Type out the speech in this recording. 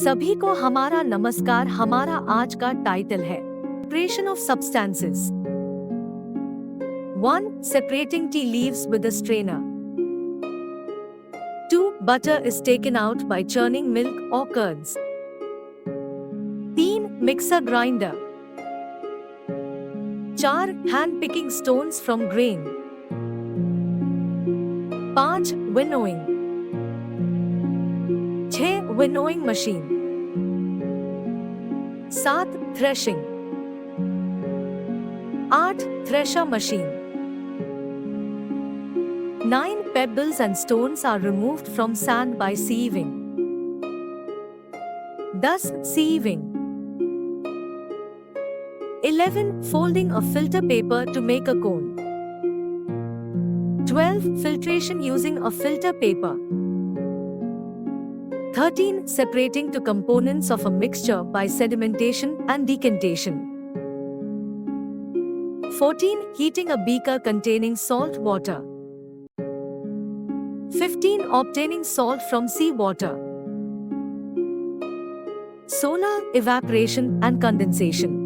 सभी को हमारा नमस्कार। हमारा आज का टाइटल है separation of substances. 1. Separating tea leaves with a strainer. 2. Butter is taken out by churning milk or curds. 3. Mixer grinder. 4. Hand picking stones from grain. 5. Winnowing. 6. Winnowing machine. 7. Threshing. 8. Thresher machine. 9. Pebbles and stones are removed from sand by sieving. Thus, sieving. 11. Folding of filter paper to make a cone. 12. Filtration using a filter paper. 13. Separating two components of a mixture by sedimentation and decantation. 14. Heating a beaker containing salt water. 15. Obtaining salt from seawater. Solar evaporation and condensation.